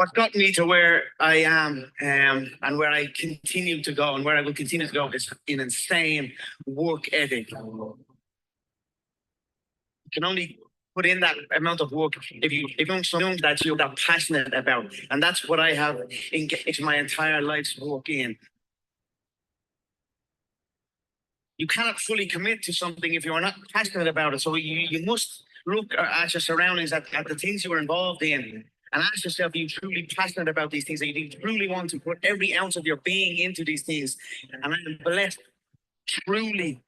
what got me to where I am and where I continue to go and where I will continue to go is an insane work ethic. You can only put in that amount of work if you something that you're that passionate about, and that's what I have engaged my entire life's work in. You cannot fully commit to something if you are not passionate about it. So you must look at your surroundings, at the things you are involved in, and ask yourself, are you truly passionate about these things? Are you truly want to put every ounce of your being into these things? And I am blessed, truly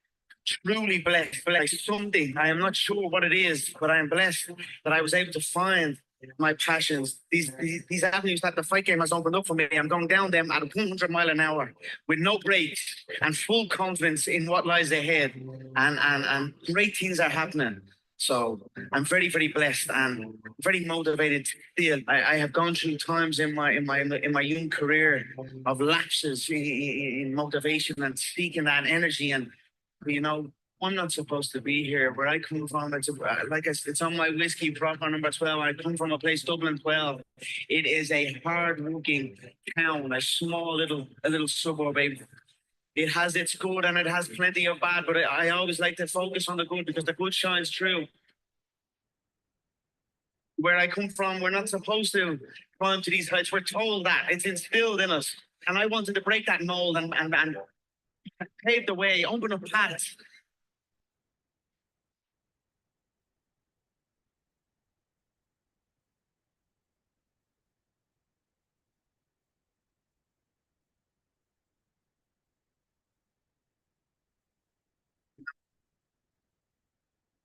blessed by something. I am not sure what it is, but I am blessed that I was able to find my passions, these avenues that the fight game has opened up for me. I'm going down them at 100 miles an hour with no brakes and full confidence in what lies ahead, and great things are happening. So I'm very, very blessed and very motivated still. I have gone through times in my young career of lapses in motivation and seeking that energy. And I'm not supposed to be here. Where I come from, it's like it's on my whiskey proper number 12. I come from a place, Dublin 12. It is a hard-working town, a small little suburb. It has its good and it has plenty of bad, but I always like to focus on the good because the good shines through. Where I come from, we're not supposed to climb to these heights. We're told that. It's instilled in us. And I wanted to break that mold and pave the way, open up paths.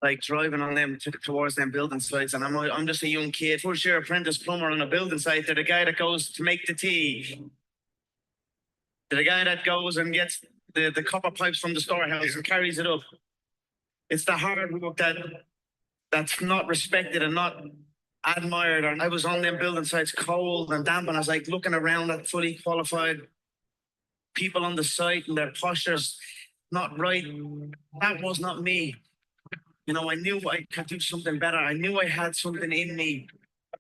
Like driving on them towards them building sites, and I'm just a young kid, first year apprentice plumber on a building site. They're the guy that goes to make the tea. They're the guy that goes and gets the copper pipes from the storehouse and carries it up. It's the hard work that's not respected and not admired. And I was on them building sites, cold and damp, and I was like looking around at fully qualified people on the site and their postures not right. That was not me. I knew I could do something better. I knew I had something in me. I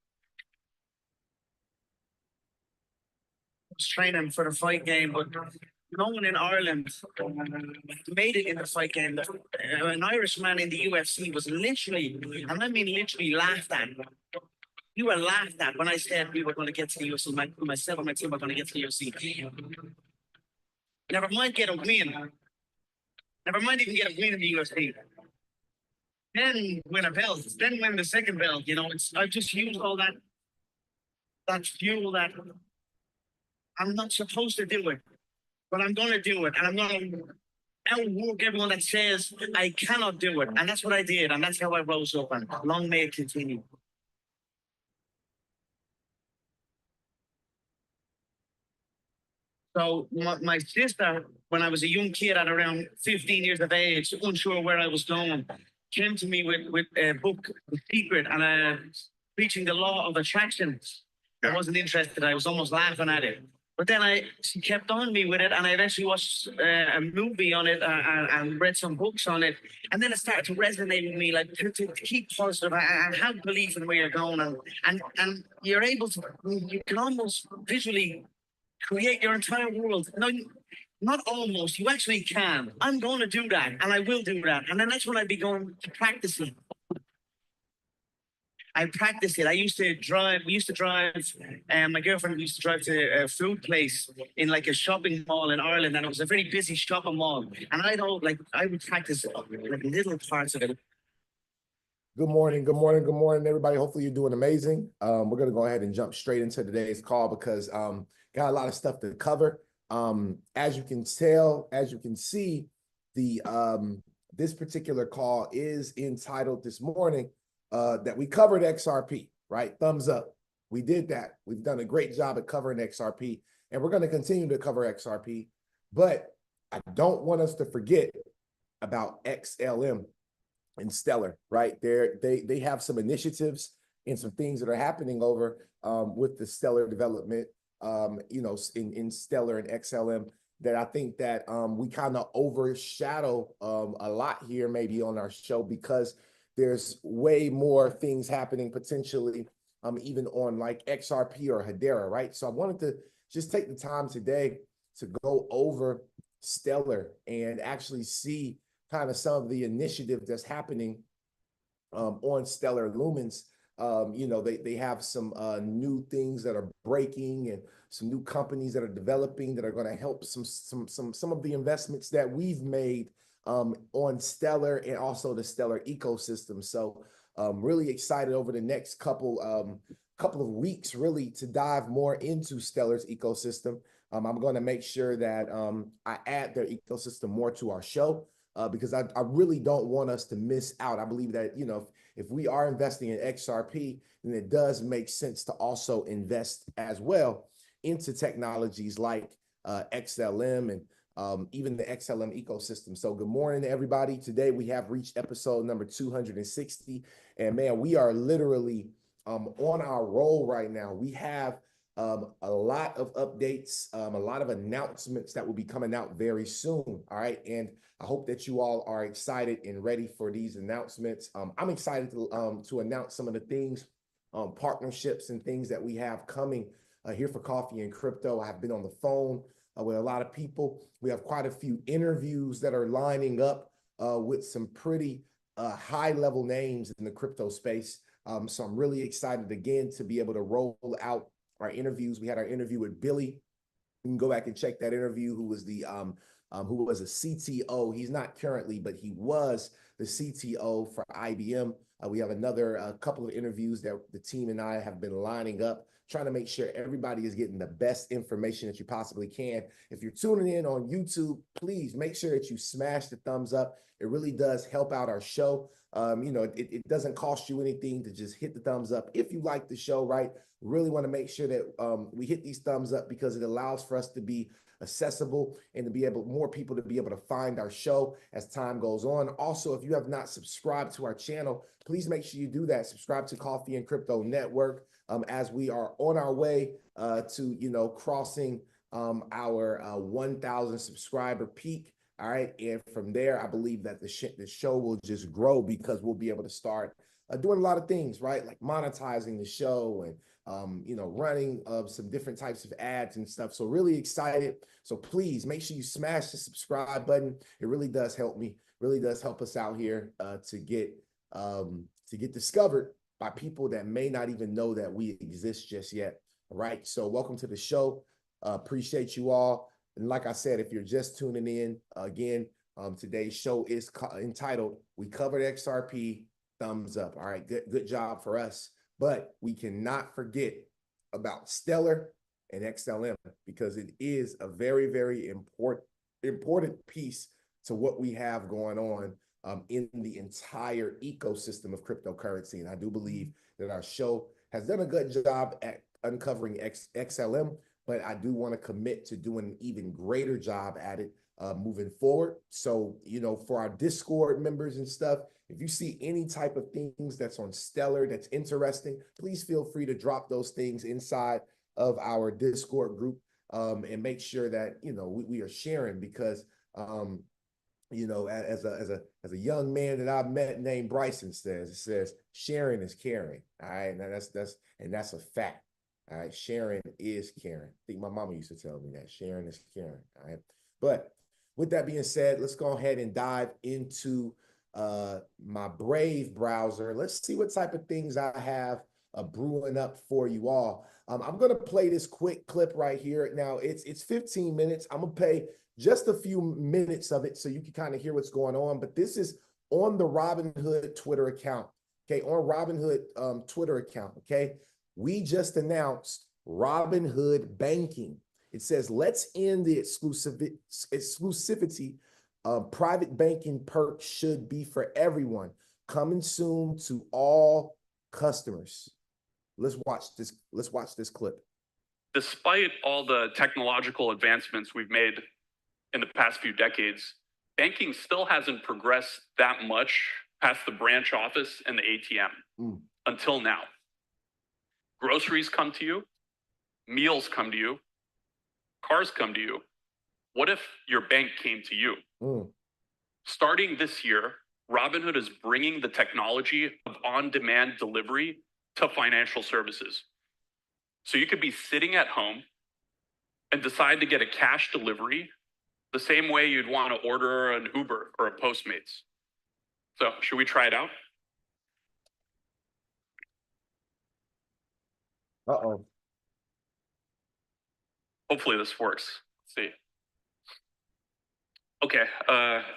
was training for the fight game, but no one in Ireland made it in the fight game. An Irishman in the UFC was literally, and I mean literally, laughed at. We were laughed at when I said we were going to get to the UFC. Myself and my team were going to get to the UFC. Never mind get a win. Never mind even get a win in the UFC. Then win a belt, then win the second belt. I've just used all that fuel that I'm not supposed to do it, but I'm going to do it, and I'm going to outwork everyone that says I cannot do it. And that's what I did, and that's how I rose up, and long may it continue. So my sister, when I was a young kid at around 15 years of age, unsure where I was going, came to me with a book, The Secret, and preaching the law of attraction. I wasn't interested. I was almost laughing at it. But then she kept on me with it, and I eventually watched a movie on it and read some books on it. And then it started to resonate with me, like to keep positive and have belief in where you're going. And you're able to, you can almost visually create your entire world. No, not almost, you actually can. I'm going to do that, and I will do that. And then that's when I began to practice it. I practiced it. We used to drive, and my girlfriend used to drive to a food place in like a shopping mall in Ireland, and it was a very busy shopping mall. And I would practice like little parts of it. Good morning, everybody. Hopefully you're doing amazing. We're going to go ahead and jump straight into today's call because got a lot of stuff to cover. As you can see, this particular call is entitled this morning that we covered XRP, right? Thumbs up. We did that. We've done a great job at covering XRP, and we're going to continue to cover XRP. But I don't want us to forget about XLM and Stellar, right? They have some initiatives and some things that are happening over with the Stellar development, in Stellar and XLM that I think that we kind of overshadow a lot here maybe on our show because there's way more things happening potentially even on like XRP or Hedera, right? So I wanted to just take the time today to go over Stellar and actually see kind of some of the initiative that's happening on Stellar Lumens. They have some new things that are breaking and some new companies that are developing that are going to help some of the investments that we've made on Stellar and also the Stellar ecosystem. So really excited over the next couple of weeks really to dive more into Stellar's ecosystem. I'm going to make sure that I add their ecosystem more to our show. Because I really don't want us to miss out. I believe that, if we are investing in XRP, then it does make sense to also invest as well into technologies like XLM and even the XLM ecosystem. So good morning to everybody. Today we have reached episode number 260. And man, we are literally on our roll right now. We have a lot of updates, a lot of announcements that will be coming out very soon. All right. And I hope that you all are excited and ready for these announcements. I'm excited to announce some of the things, partnerships and things that we have coming here for Coffee and Crypto. I have been on the phone with a lot of people. We have quite a few interviews that are lining up with some pretty high level names in the crypto space. So I'm really excited again to be able to roll out our interviews. We had our interview with Billy. You can go back and check that interview, who was a CTO. He's not currently, but he was the CTO for IBM. We have another couple of interviews that the team and I have been lining up, trying to make sure everybody is getting the best information that you possibly can. If you're tuning in on YouTube, please make sure that you smash the thumbs up. It really does help out our show. It doesn't cost you anything to just hit the thumbs up. If you like the show, right, really want to make sure that we hit these thumbs up because it allows for us to be accessible and to be more people to be able to find our show as time goes on. Also, if you have not subscribed to our channel, please make sure you do that. Subscribe to Coffee and Crypto Network as we are on our way to, crossing our 1,000 subscriber peak. All right. And from there, I believe that the show will just grow because we'll be able to start doing a lot of things, right? Like monetizing the show and, running some different types of ads and stuff. So really excited. So please make sure you smash the subscribe button. It really does help me, really does help us out here to get discovered by people that may not even know that we exist just yet. All right. So welcome to the show. Appreciate you all. And like I said, if you're just tuning in, again, today's show is entitled, We Covered XRP, Thumbs Up. All right, good job for us. But we cannot forget about Stellar and XLM because it is a very, very important piece to what we have going on in the entire ecosystem of cryptocurrency. And I do believe that our show has done a good job at uncovering XLM, but I do want to commit to doing an even greater job at it moving forward. So, for our Discord members and stuff, if you see any type of things that's on Stellar that's interesting, please feel free to drop those things inside of our Discord group and make sure that, we are sharing because, as a young man that I've met named Bryson says, sharing is caring. All right. Now that's a fact. All right. Sharing is caring. I think my mama used to tell me that sharing is caring. All right. But with that being said, let's go ahead and dive into my Brave browser. Let's see what type of things I have brewing up for you all. I'm going to play this quick clip right here. Now it's 15 minutes. I'm going to play just a few minutes of it so you can kind of hear what's going on. But this is on the Robinhood Twitter account. Okay, on Robinhood Twitter account. Okay, we just announced Robinhood Banking. It says, let's end the exclusivity. Private banking perks should be for everyone. Coming soon to all customers. Let's watch this clip. Despite all the technological advancements we've made in the past few decades, banking still hasn't progressed that much past the branch office and the ATM until now. Groceries come to you, meals come to you, cars come to you. What if your bank came to you? Starting this year, Robinhood is bringing the technology of on-demand delivery to financial services. So you could be sitting at home and decide to get a cash delivery the same way you'd want to order an Uber or a Postmates. So should we try it out? Uh-oh. Hopefully this works. Let's see. Okay,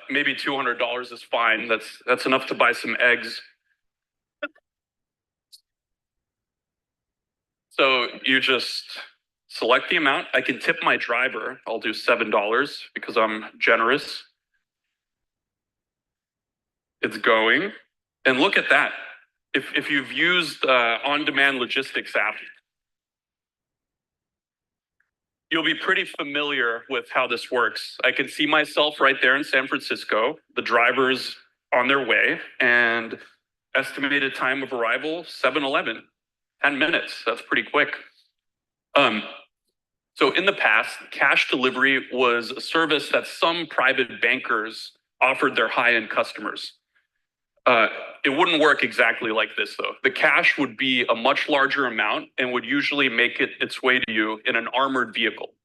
maybe $200 is fine. That's enough to buy some eggs. So you just select the amount. I can tip my driver. I'll do $7 because I'm generous. It's going. And look at that. If you've used on-demand logistics app, you'll be pretty familiar with how this works. I can see myself right there in San Francisco, the driver's on their way, and estimated time of arrival, 7-Eleven, 10 minutes. That's pretty quick. So in the past, cash delivery was a service that some private bankers offered their high-end customers. It wouldn't work exactly like this, though. The cash would be a much larger amount and would usually make it its way to you in an armored vehicle.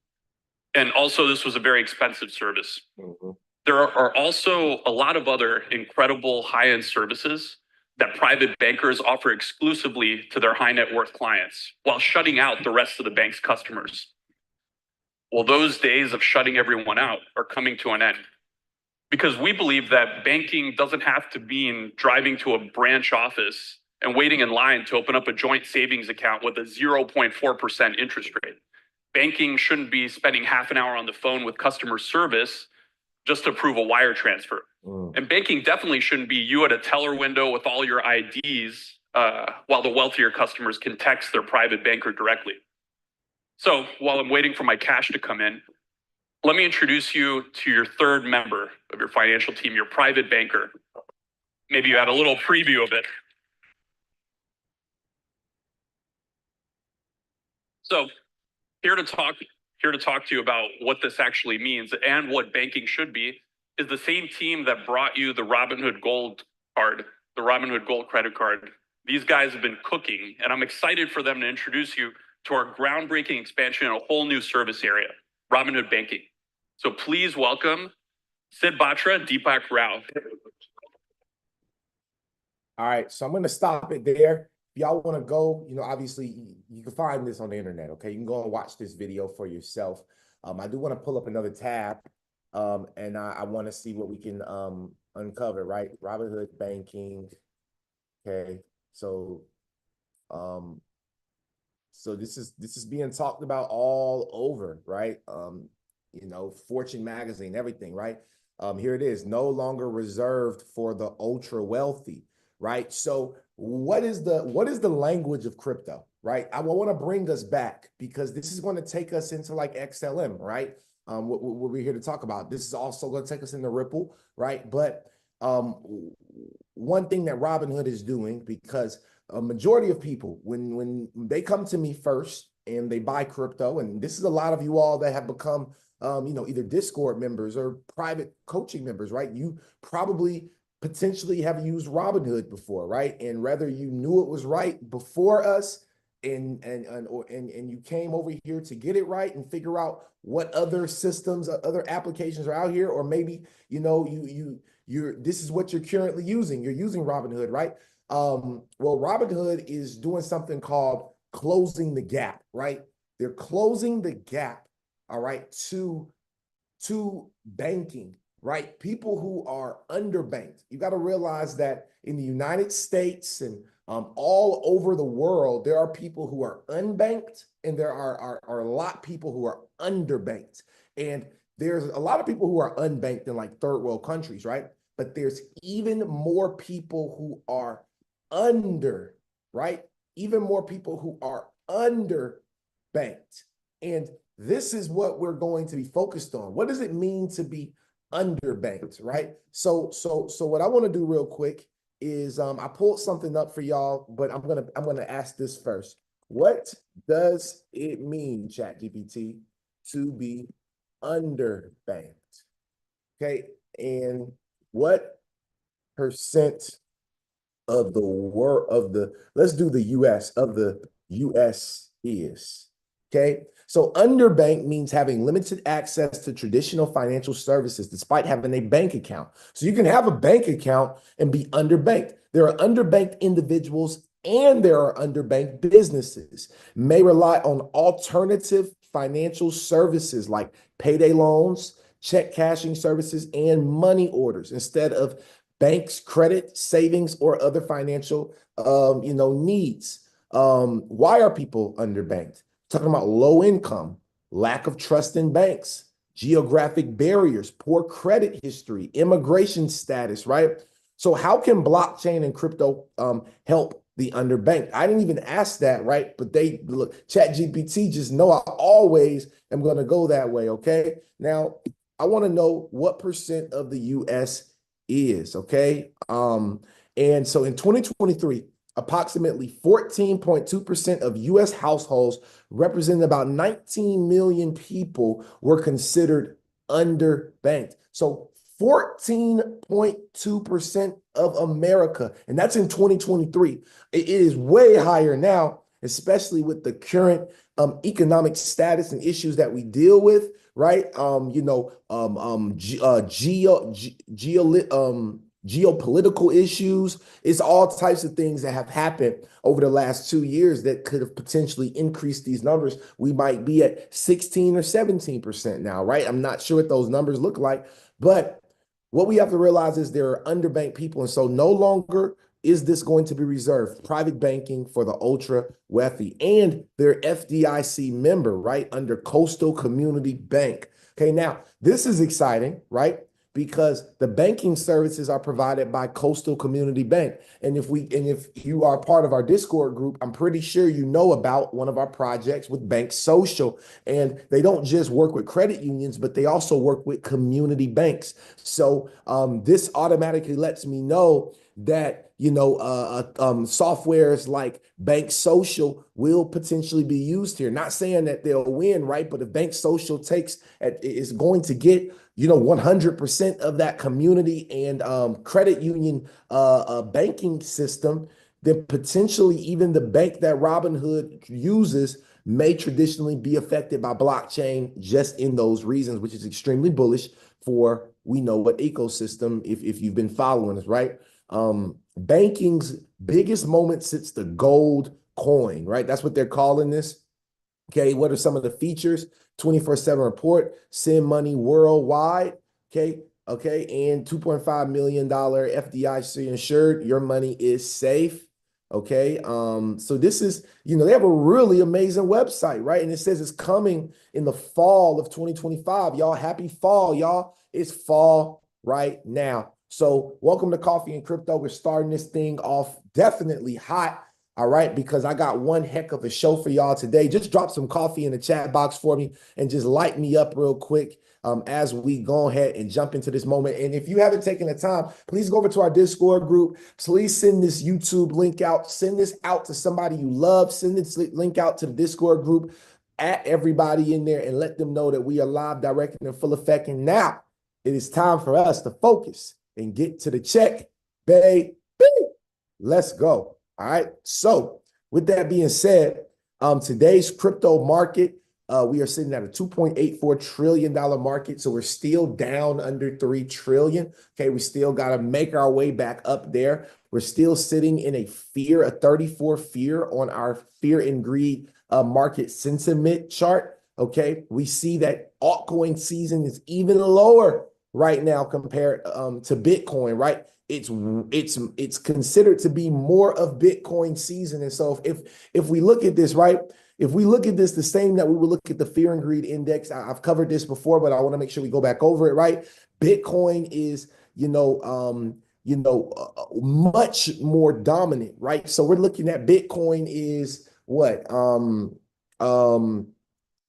And also, this was a very expensive service. Mm-hmm. There are also a lot of other incredible high-end services that private bankers offer exclusively to their high net worth clients while shutting out the rest of the bank's customers. Well, those days of shutting everyone out are coming to an end, because we believe that banking doesn't have to mean driving to a branch office and waiting in line to open up a joint savings account with a 0.4% interest rate. Banking shouldn't be spending half an hour on the phone with customer service just to approve a wire transfer. And banking definitely shouldn't be you at a teller window with all your IDs while the wealthier customers can text their private banker directly. So while I'm waiting for my cash to come in, let me introduce you to your third member of your financial team, your private banker. Maybe you had a little preview of it. So here to talk to you about what this actually means and what banking should be is the same team that brought you the Robinhood Gold card, the Robinhood Gold credit card. These guys have been cooking, and I'm excited for them to introduce you to our groundbreaking expansion in a whole new service area, Robinhood Banking. So please welcome Sid Batra, Deepak Rao. All right, so I'm going to stop it there. If y'all want to go, obviously you can find this on the internet, okay? You can go and watch this video for yourself. I do want to pull up another tab, and I want to see what we can uncover, right? Robinhood Banking, okay? So, this is being talked about all over, right? Fortune magazine, everything, right? Here it is, no longer reserved for the ultra wealthy, right? So what is the language of crypto, right? I want to bring us back because this is going to take us into like XLM, right? What we're here to talk about. This is also going to take us into Ripple, right? But one thing that Robinhood is doing, because a majority of people, when they come to me first and they buy crypto, and this is a lot of you all that have become either Discord members or private coaching members, right? You probably potentially have used Robinhood before, right? And whether you knew it was right before us and you came over here to get it right and figure out what other systems, other applications are out here, or maybe this is what you're currently using. You're using Robinhood, right? Well, Robinhood is doing something called closing the gap, right? They're closing the gap, all right, to banking, right? People who are underbanked. You got to realize that in the United States and all over the world, there are people who are unbanked, and there are a lot of people who are underbanked. And there's a lot of people who are unbanked in like third world countries, right? But there's even more people who are under, right? Even more people who are underbanked. And this is what we're going to be focused on. What does it mean to be underbanked, right? So what I want to do real quick is I pulled something up for y'all, but I'm gonna ask this first. What does it mean, ChatGPT, to be underbanked? Okay, and what percent of the world let's do the US of the US is. Okay. So underbanked means having limited access to traditional financial services despite having a bank account. So you can have a bank account and be underbanked. There are underbanked individuals and there are underbanked businesses, may rely on alternative financial services like payday loans, check cashing services, and money orders instead of banks, credit, savings, or other financial needs. Why are people underbanked? Talking about low income, lack of trust in banks, geographic barriers, poor credit history, immigration status, right? So how can blockchain and crypto help the underbanked? I didn't even ask that, right? But they look, ChatGPT just know I always am going to go that way, okay? Now, I want to know what percent of the US is, okay? And so in 2023, approximately 14.2% of US households, representing about 19 million people, were considered underbanked. So 14.2% of America, and that's in 2023. It is way higher now, especially with the current economic status and issues that we deal with, right? Geopolitical issues. It's all types of things that have happened over the last 2 years that could have potentially increased these numbers. We might be at 16 or 17% now, right? I'm not sure what those numbers look like, but what we have to realize is there are underbanked people. And so no longer is this going to be reserved private banking for the ultra wealthy, and they're FDIC member, right? Under Coastal Community Bank. Okay, now this is exciting, right? Because the banking services are provided by Coastal Community Bank. And if you are part of our Discord group, I'm pretty sure you know about one of our projects with Bank Social. And they don't just work with credit unions, but they also work with community banks. So this automatically lets me know that softwares like Bank Social will potentially be used here. Not saying that they'll win, right? But if Bank Social is going to get 100% of that community and credit union banking system, then potentially even the bank that Robinhood uses may traditionally be affected by blockchain just in those reasons, which is extremely bullish for we know what ecosystem if you've been following us, right? Banking's biggest moment since the gold coin, right? That's what they're calling this. Okay, what are some of the features? 24/7 report, send money worldwide. Okay, and $2.5 million FDIC insured. Your money is safe. Okay, so this is, they have a really amazing website, right? And it says it's coming in the fall of 2025. Y'all, happy fall, y'all. It's fall right now. So welcome to Coffee and Crypto. We're starting this thing off definitely hot. All right, because I got one heck of a show for y'all today. Just drop some coffee in the chat box for me and just light me up real quick as we go ahead and jump into this moment. And if you haven't taken the time, please go over to our Discord group. Please send this YouTube link out. Send this out to somebody you love. Send this link out to the Discord group. At everybody in there and let them know that we are live, direct, and in full effect. And now it is time for us to focus and get to the check, baby. Let's go. All right. So with that being said, today's crypto market, we are sitting at a $2.84 trillion market. So we're still down under 3 trillion. Okay. We still got to make our way back up there. We're still sitting in a 34 fear on our fear and greed market sentiment chart. Okay. We see that altcoin season is even lower right now compared to Bitcoin, right? It's considered to be more of Bitcoin season. And so if we look at this, right, if we look at this the same that we would look at the fear and greed index, I've covered this before, but I want to make sure we go back over it, right? Bitcoin is, much more dominant, right? So we're looking at Bitcoin is what?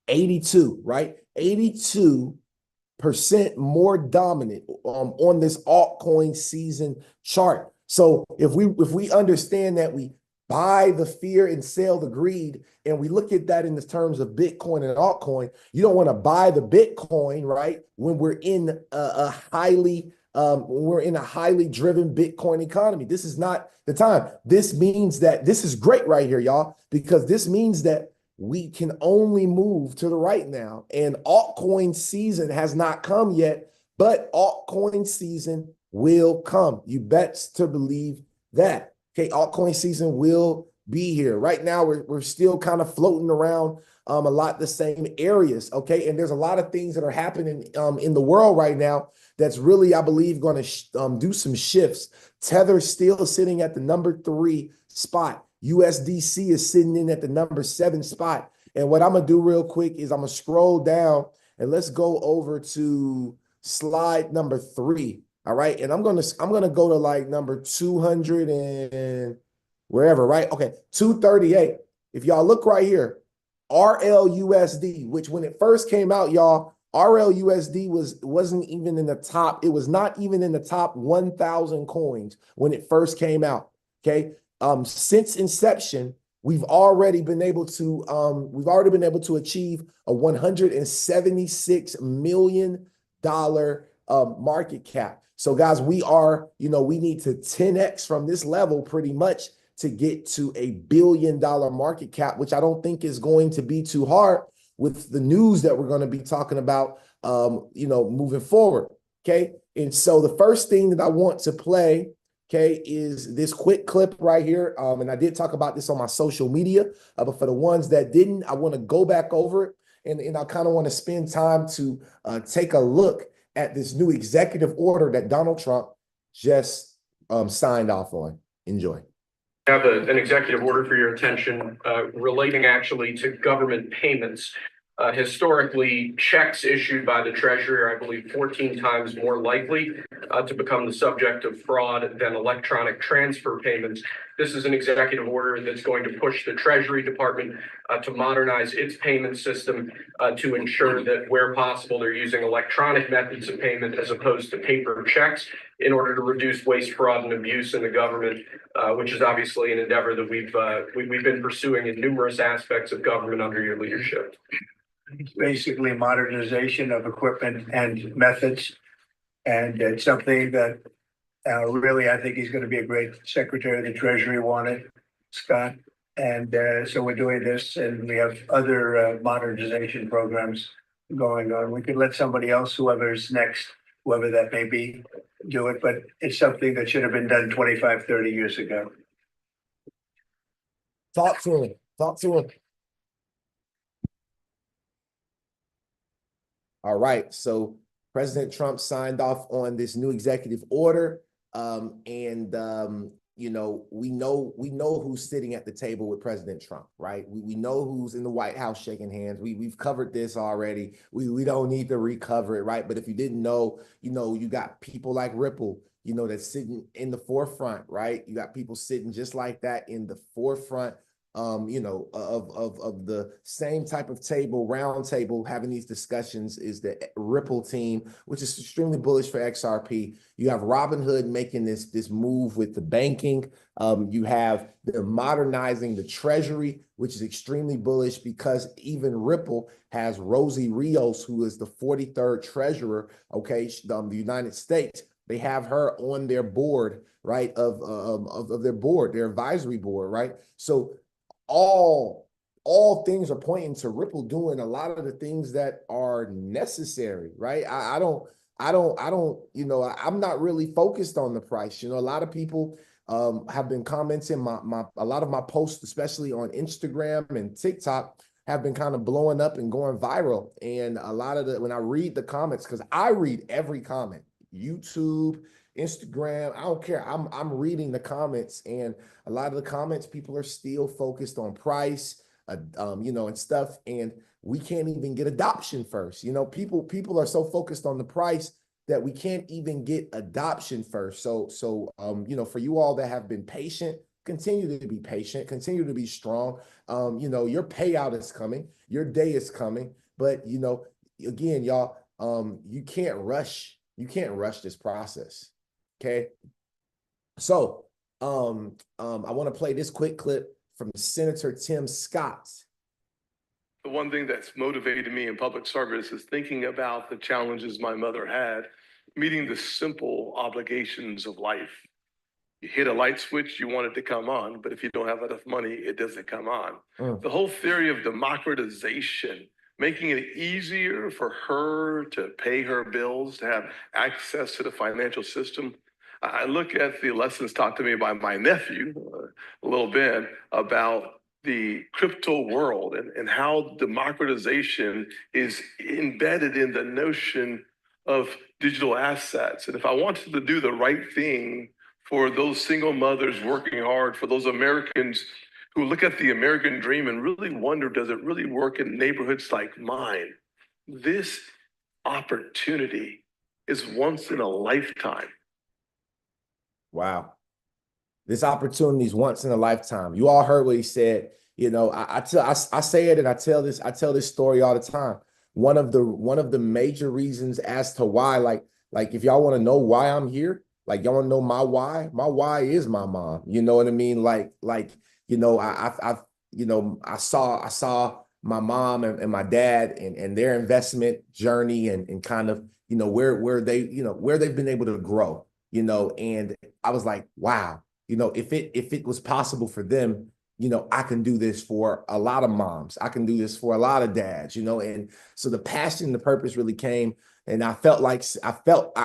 82, right? 82% more dominant on this altcoin season chart. So if we understand that we buy the fear and sell the greed, and we look at that in the terms of Bitcoin and altcoin, you don't want to buy the Bitcoin, right, when we're in a highly we're in a highly driven Bitcoin economy. This is not the time. This means that this is great right here, y'all, because this means that we can only move to the right now. And altcoin season has not come yet, but altcoin season will come. You best to believe that. Okay, altcoin season will be here. Right now, we're still kind of floating around a lot the same areas. Okay, and there's a lot of things that are happening in the world right now that's really, I believe, going to do some shifts. Tether still sitting at the #3 spot. USDC is sitting in at the #7 spot. And what I'm going to do real quick is I'm going to scroll down and let's go over to slide #3. All right. And I'm going to go to like number 200 and wherever, right? Okay. 238. If y'all look right here, RLUSD, which when it first came out, y'all, RLUSD wasn't even in the top. It was not even in the top 1,000 coins when it first came out. Okay. Since inception, we've already been able to achieve a $176 million market cap. So guys, we need to 10x from this level pretty much to get to a $1 billion market cap, which I don't think is going to be too hard with the news that we're going to be talking about, moving forward. Okay. And so the first thing that I want to play, okay, is this quick clip right here. And I did talk about this on my social media, but for the ones that didn't, I want to go back over it. And I kind of want to spend time to take a look at this new executive order that Donald Trump just signed off on. Enjoy. I have an executive order for your attention relating actually to government payments. Historically, checks issued by the Treasury are, I believe, 14 times more likely to become the subject of fraud than electronic transfer payments. This is an executive order that's going to push the Treasury Department to modernize its payment system to ensure that where possible, they're using electronic methods of payment as opposed to paper checks in order to reduce waste, fraud, and abuse in the government, which is obviously an endeavor that we've been pursuing in numerous aspects of government under your leadership. It's basically modernization of equipment and methods. And it's something that really, I think he's going to be a great Secretary of the Treasury, wanted, Scott. And so we're doing this, and we have other modernization programs going on. We could let somebody else, whoever's next, whoever that may be, do it. But it's something that should have been done 25, 30 years ago. Talk to him. Talk to him. All right, so President Trump signed off on this new executive order, we know who's sitting at the table with President Trump, right? We know who's in the White House shaking hands. We've covered this already. We don't need to recover it, right? But if you didn't know, you got people like Ripple, that's sitting in the forefront, right? You got people sitting just like that in the forefront. Of the same type of table, round table, having these discussions is the Ripple team, which is extremely bullish for XRP. You have Robinhood making this move with the banking. You have the modernizing the Treasury, which is extremely bullish because even Ripple has Rosie Rios, who is the 43rd treasurer, okay, the United States. They have her on their board, right, of their board, their advisory board, right? So all things are pointing to Ripple doing a lot of the things that are necessary, right? I'm not really focused on the price. A lot of people have been commenting a lot of my posts, especially on Instagram and TikTok, have been kind of blowing up and going viral. And a lot of when I read the comments, because I read every comment, YouTube, Instagram, I don't care. I'm reading the comments, and a lot of the comments, people are still focused on price, and stuff. And we can't even get adoption first. People are so focused on the price that we can't even get adoption first. So for you all that have been patient, continue to be patient, continue to be strong. Your payout is coming, your day is coming, but again, y'all, you can't rush this process. Okay. So I want to play this quick clip from Senator Tim Scott. The one thing that's motivated me in public service is thinking about the challenges my mother had meeting the simple obligations of life. You hit a light switch, you want it to come on, but if you don't have enough money, it doesn't come on. The whole theory of democratization, making it easier for her to pay her bills, to have access to the financial system. I look at the lessons taught to me by my nephew a little bit about the crypto world and how democratization is embedded in the notion of digital assets. And if I wanted to do the right thing for those single mothers working hard, for those Americans who look at the American dream and really wonder, does it really work in neighborhoods like mine? This opportunity is once in a lifetime. Wow. This opportunity is once in a lifetime. You all heard what he said. You know, I say it and I tell this story all the time. One of the major reasons as to why, like if y'all want to know why I'm here, like y'all want to know my why is my mom. You know what I mean? Like, you know, I saw my mom and my dad and their investment journey and kind of, you know, where they've been able to grow, you know, and I was like, wow, you know, if it was possible for them, you know, I can do this for a lot of moms. I can do this for a lot of dads, you know, and so the passion and the purpose really came. And I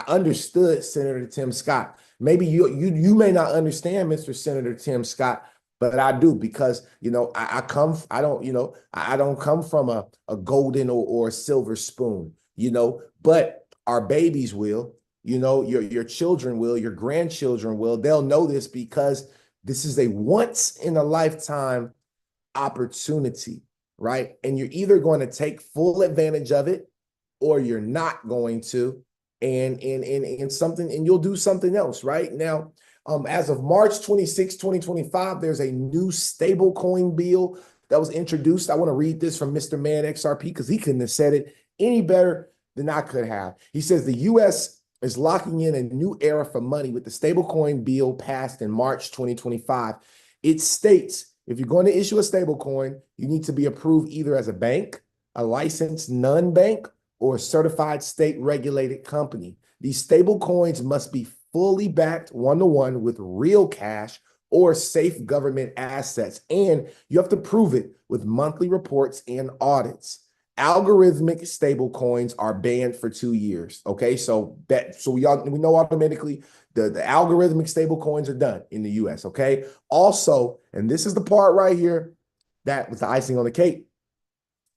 understood Senator Tim Scott. Maybe you may not understand Mr. Senator Tim Scott, but I do, because, you know, I don't come from a golden or silver spoon, you know, but our babies will, you know, your children will, your grandchildren will. They'll know this because this is a once in a lifetime opportunity, right? And you're either going to take full advantage of it or you're not going to, and you'll do something else, right? Now, as of March 26, 2025, there's a new stable coin bill that was introduced. I want to read this from Mr. Man XRP because he couldn't have said it any better than I could have. He says the U.S. is locking in a new era for money with the stablecoin bill passed in March 2025. It states if you're going to issue a stablecoin, you need to be approved either as a bank, a licensed non-bank, or a certified state-regulated company. These stable coins must be fully backed one-to-one with real cash or safe government assets, and you have to prove it with monthly reports and audits. Algorithmic stable coins are banned for 2 years. Okay, so we know automatically the algorithmic stable coins are done in the US. Okay, also, and this is the part right here that was the icing on the cake,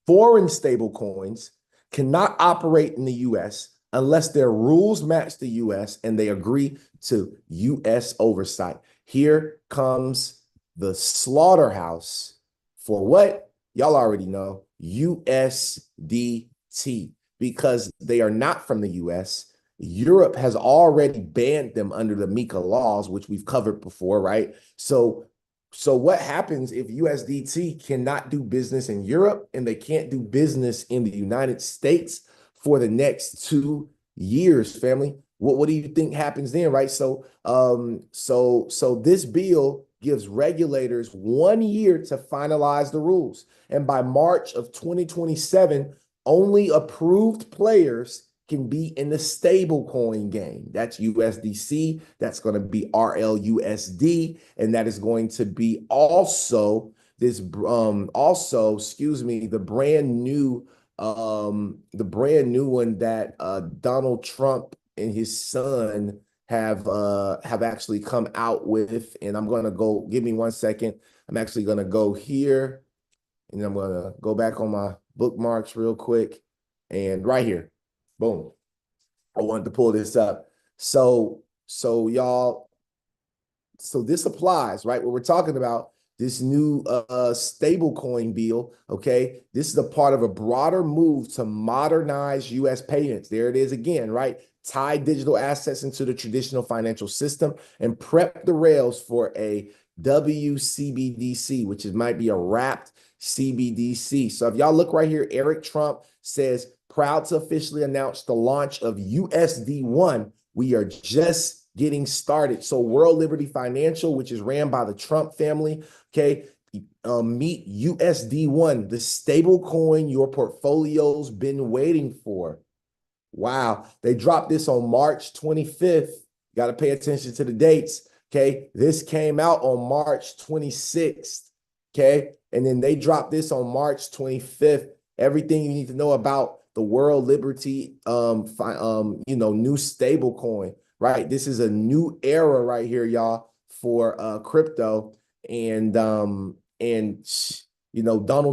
foreign stable coins cannot operate in the US unless their rules match the US and they agree to US oversight. Here comes the slaughterhouse for what? Y'all already know, USDT, because they are not from the US. Europe has already banned them under the MiCA laws, which we've covered before, right? So what happens if USDT cannot do business in Europe and they can't do business in the United States for the next 2 years, family? What do you think happens then, right? So this bill gives regulators 1 year to finalize the rules. And by March of 2027, only approved players can be in the stable coin game. That's USDC, that's going to be RLUSD, and that is going to be also this the brand new one that Donald Trump and his son have actually come out with. And I'm going to go, give me 1 second. I'm actually going to go here and I'm going to go back on my bookmarks real quick, and right here. Boom. I wanted to pull this up. So y'all, so this applies, right? What we're talking about, this new stable coin bill, okay? This is a part of a broader move to modernize US payments. There it is again, right? Tie digital assets into the traditional financial system and prep the rails for a WCBDC, which might be a wrapped CBDC. So if y'all look right here, Eric Trump says, proud to officially announce the launch of USD1. We are just getting started. So World Liberty Financial, which is ran by the Trump family, okay, meet USD1, the stable coin your portfolio's been waiting for. Wow. They dropped this on March 25th. Got to pay attention to the dates. Okay. This came out on March 26th. Okay. And then they dropped this on March 25th. Everything you need to know about the World Liberty, new stable coin, right? This is a new era right here, y'all, for crypto. And Donald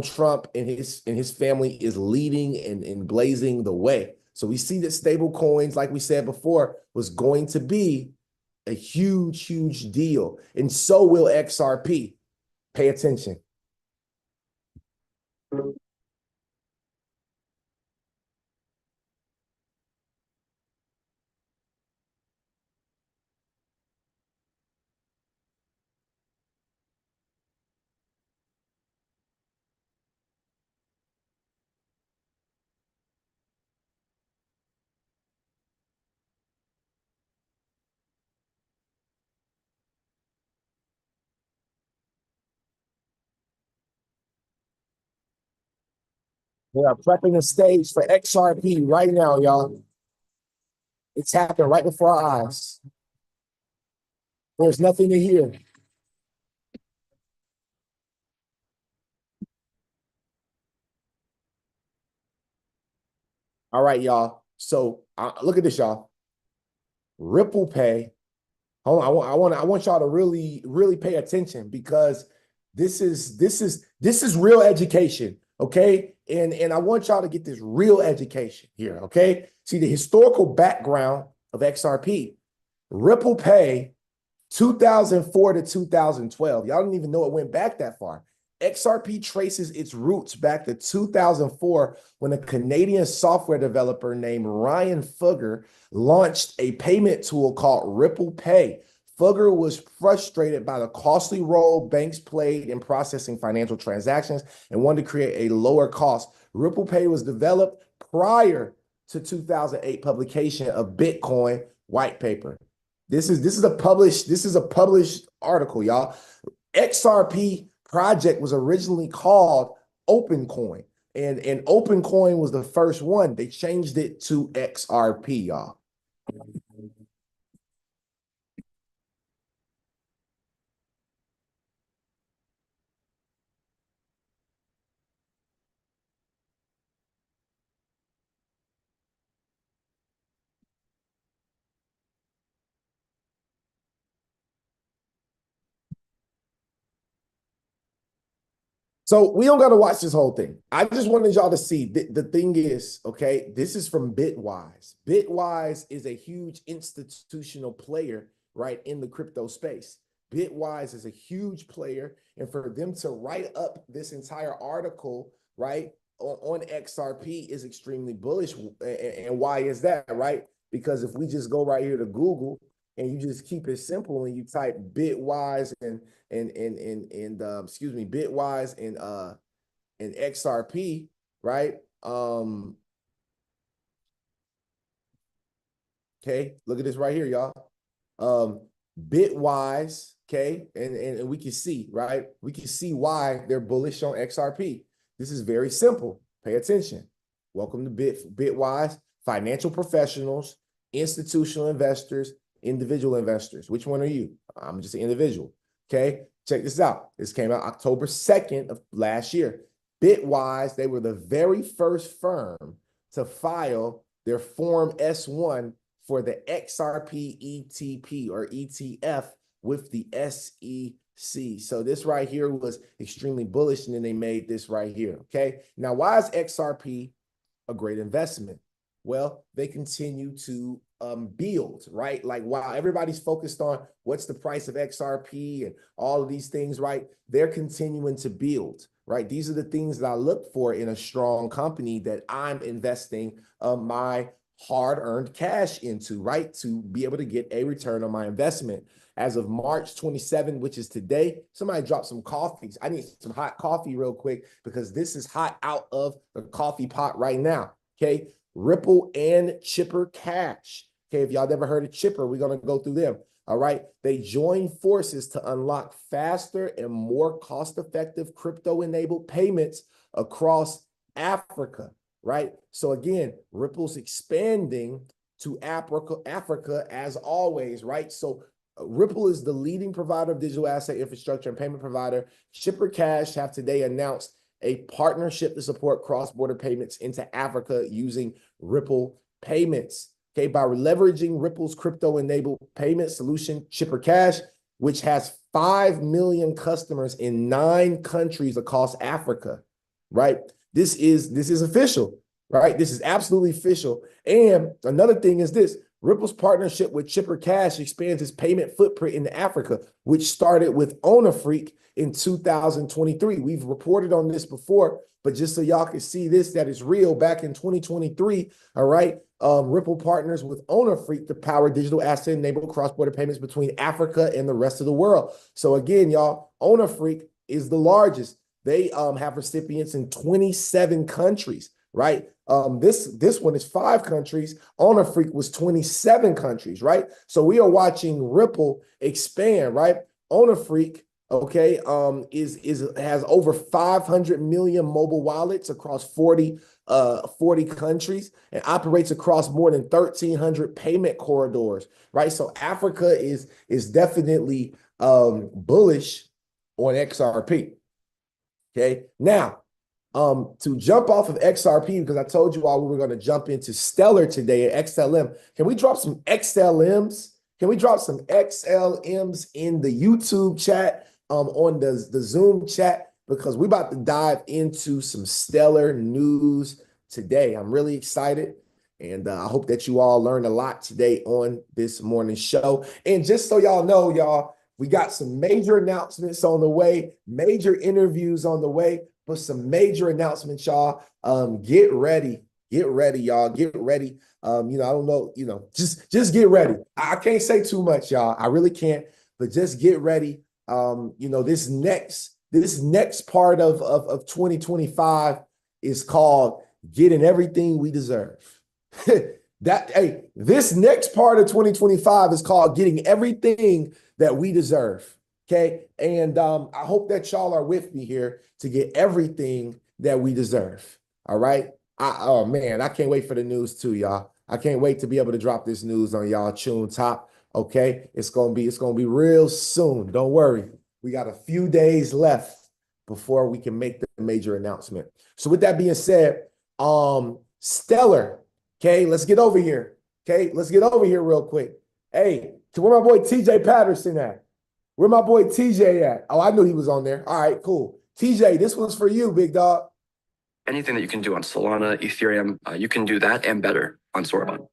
Trump and his family is leading and blazing the way. So we see that stable coins, like we said before, was going to be a huge, huge deal. And so will XRP. Pay attention. We are prepping the stage for XRP right now, y'all. It's happening right before our eyes. There's nothing to hear. All right, y'all. So look at this, y'all. Ripple Pay. Hold on, I want y'all to really, really pay attention because this is real education, okay? And I want y'all to get this real education here, okay? See the historical background of XRP. Ripple Pay, 2004 to 2012. Y'all didn't even know it went back that far. XRP traces its roots back to 2004 when a Canadian software developer named Ryan Fugger launched a payment tool called Ripple Pay. Fugger was frustrated by the costly role banks played in processing financial transactions and wanted to create a lower cost. Ripple Pay was developed prior to 2008 publication of Bitcoin white paper. This is a published article, y'all. XRP project was originally called OpenCoin, and OpenCoin was the first one. They changed it to XRP, y'all. So we don't got to watch this whole thing. I just wanted y'all to see the thing is, okay, this is from Bitwise. Bitwise is a huge institutional player, right, in the crypto space. Bitwise is a huge player. And for them to write up this entire article, right, on XRP is extremely bullish. And why is that, right? Because if we just go right here to Google and you just keep it simple and you type Bitwise Bitwise and XRP, right? Okay, look at this right here, y'all. Bitwise, okay, and we can see, right? We can see why they're bullish on XRP. This is very simple. Pay attention. Welcome to Bitwise, financial professionals, institutional investors, individual investors. Which one are you? I'm just an individual. Okay, check this out. This came out October 2nd of last year. Bitwise, they were the very first firm to file their Form S1 for the XRP ETP or ETF with the SEC. So this right here was extremely bullish, and then they made this right here, okay? Now, why is XRP a great investment? Well, they continue to build, right? Like while everybody's focused on what's the price of XRP and all of these things, right? They're continuing to build, right? These are the things that I look for in a strong company that I'm investing my hard-earned cash into, right? To be able to get a return on my investment. As of March 27, which is today, somebody dropped some coffee. I need some hot coffee real quick because this is hot out of the coffee pot right now, okay? Ripple and Chipper Cash. Okay, if y'all never heard of Chipper, we're going to go through them. All right. They join forces to unlock faster and more cost-effective crypto-enabled payments across Africa. right? So again, Ripple's expanding to Africa as always, right? So Ripple is the leading provider of digital asset infrastructure and payment provider. Shipper Cash have today announced a partnership to support cross-border payments into Africa using Ripple payments. Okay, by leveraging Ripple's crypto-enabled payment solution, Shipper Cash, which has 5 million customers in 9 countries across Africa, right? This is official, right? This is absolutely official. And another thing is this: Ripple's partnership with Shipper Cash expands its payment footprint into Africa, which started with OwnerFreak in 2023. We've reported on this before, but just so y'all can see this, that is real. Back in 2023, all right, Ripple partners with OwnerFreak to power digital asset-enabled cross-border payments between Africa and the rest of the world. So again, y'all, OwnerFreak is the largest. They have recipients in 27 countries, right? This one is 5 countries. OwnerFreak was 27 countries, right? So we are watching Ripple expand, right? OwnerFreak, okay, has over 500 million mobile wallets across 40 countries and operates across more than 1,300 payment corridors, right? So Africa is definitely bullish on XRP. Okay, now to jump off of XRP, because I told you all we were going to jump into Stellar today at XLM. Can we drop some XLMs? Can we drop some XLMs in the YouTube chat, on the Zoom chat? Because we're about to dive into some Stellar news today. I'm really excited, and I hope that you all learned a lot today on this morning's show. And just so y'all know, y'all, we got some major announcements on the way, major interviews on the way, but some major announcements, y'all. Get ready, y'all. Get ready. I don't know, just get ready. I can't say too much, y'all. I really can't, but just get ready. This next part of 2025 is called getting everything we deserve. This next part of 2025 is called getting everything that we deserve. Okay. And I hope that y'all are with me here to get everything that we deserve. All right. Oh man, I can't wait for the news too, y'all. I can't wait to be able to drop this news on y'all Tune Top. Okay. It's gonna be real soon. Don't worry. We got a few days left before we can make the major announcement. So with that being said, Stellar. Okay, let's get over here. Okay, let's get over here real quick. Hey, where my boy TJ Patterson at? Where my boy TJ at? Oh, I knew he was on there. All right, cool. TJ, this one's for you, big dog. Anything that you can do on Solana, Ethereum, you can do that and better on Sorbonne.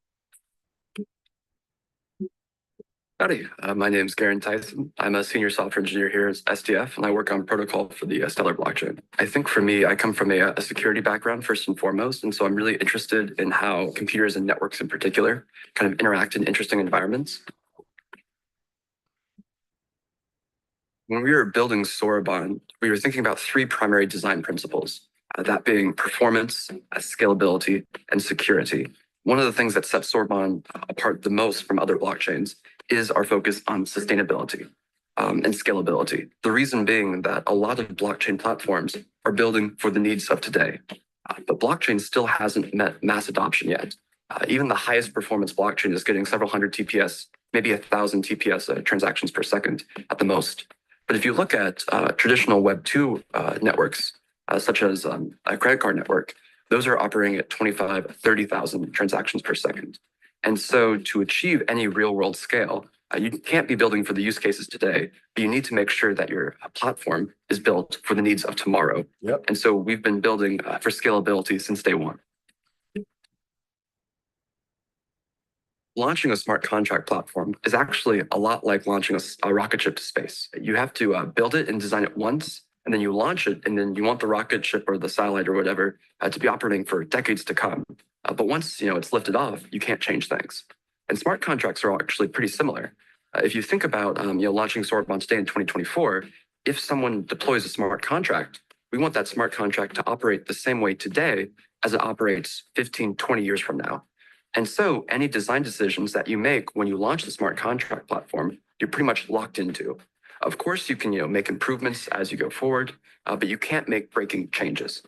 Howdy, my name is Garen Tyson. I'm a senior software engineer here at SDF, and I work on protocol for the Stellar blockchain. I think for me, I come from a security background first and foremost, and so I'm really interested in how computers and networks in particular kind of interact in interesting environments. When we were building Sorbonne, we were thinking about 3 primary design principles, that being performance, scalability, and security. One of the things that sets Sorbonne apart the most from other blockchains is our focus on sustainability and scalability. The reason being that a lot of blockchain platforms are building for the needs of today, but blockchain still hasn't met mass adoption yet. Even the highest performance blockchain is getting several hundred TPS, maybe 1,000 TPS transactions per second at the most. But if you look at traditional Web 2 networks, such as a credit card network, those are operating at 25, 30,000 transactions per second. And so to achieve any real world scale, you can't be building for the use cases today, but you need to make sure that your platform is built for the needs of tomorrow. Yep. And so we've been building for scalability since day one. Launching a smart contract platform is actually a lot like launching a rocket ship to space. You have to build it and design it once, and then you launch it, and then you want the rocket ship or the satellite or whatever to be operating for decades to come. But once it's lifted off, you can't change things. And smart contracts are actually pretty similar. If you think about launching Sorbonne today in 2024, if someone deploys a smart contract, we want that smart contract to operate the same way today as it operates 15, 20 years from now. And so any design decisions that you make when you launch the smart contract platform, you're pretty much locked into. Of course, you can make improvements as you go forward, but you can't make breaking changes.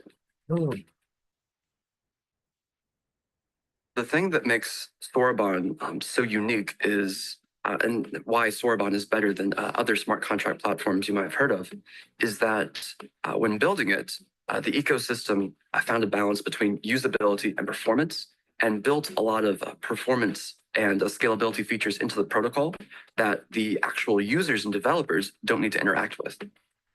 The thing that makes Sorbonne so unique is, and why Sorbonne is better than other smart contract platforms you might have heard of, is that when building it, the ecosystem found a balance between usability and performance, and built a lot of performance and scalability features into the protocol that the actual users and developers don't need to interact with.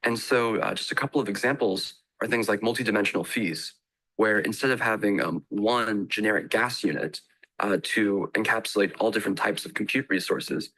And so just a couple of examples are things like multidimensional fees, where instead of having one generic gas unit to encapsulate all different types of compute resources,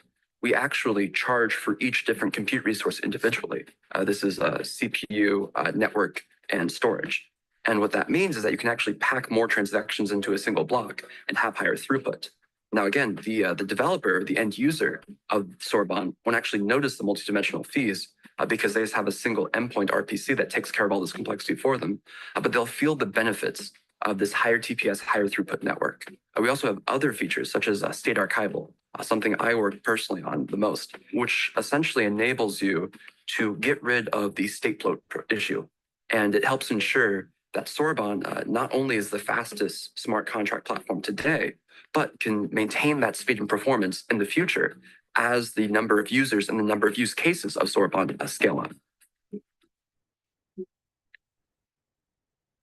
we actually charge for each different compute resource individually. This is CPU, network, and storage. And what that means is that you can actually pack more transactions into a single block and have higher throughput. Now, again, the developer, the end user of Sorbonne, won't actually notice the multidimensional fees because they just have a single endpoint RPC that takes care of all this complexity for them. But they'll feel the benefits of this higher TPS, higher throughput network. We also have other features such as state archival, something I work personally on the most, which essentially enables you to get rid of the state float issue. And it helps ensure that Sorbonne not only is the fastest smart contract platform today, but can maintain that speed and performance in the future as the number of users and the number of use cases of Sorbonne scale up.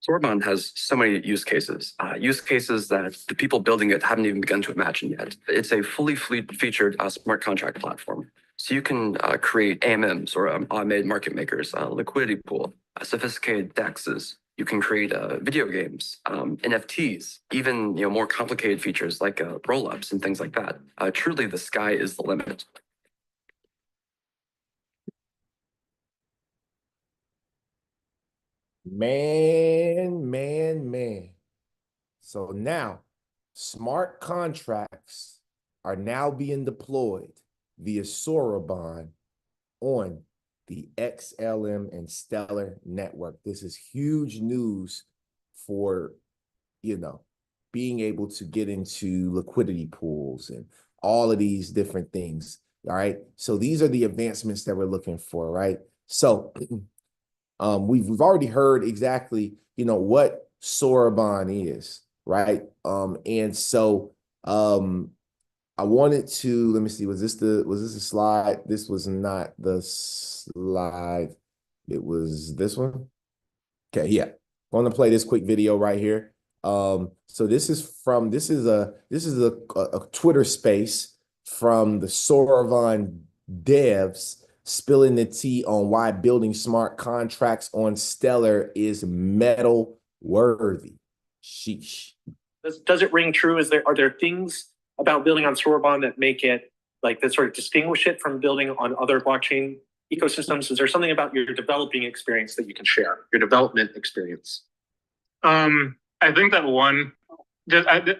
Sorbonne has so many use cases that the people building it haven't even begun to imagine yet. It's a fully featured smart contract platform. So you can create AMMs or automated market makers, liquidity pool, sophisticated DEXs. You can create video games, NFTs, even more complicated features like roll-ups and things like that. Truly, the sky is the limit. Man. So now, smart contracts are now being deployed via Sorbonne on the XLM and Stellar network. This is huge news for, being able to get into liquidity pools and all of these different things. All right. So these are the advancements that we're looking for, right? So we've already heard exactly, what Sorbonne is, right? And so I wanted to, let me see, was this a slide? This was not the slide. It was this one. Okay, yeah. I'm gonna play this quick video right here. So this is a Twitter space from the Sorbonne devs spilling the tea on why building smart contracts on Stellar is metal worthy. Sheesh. Does it ring true? Are there things about building on Sorbonne that make it that sort of distinguish it from building on other blockchain ecosystems? Is there something about your developing experience that you can share, your development experience? I think that one, I think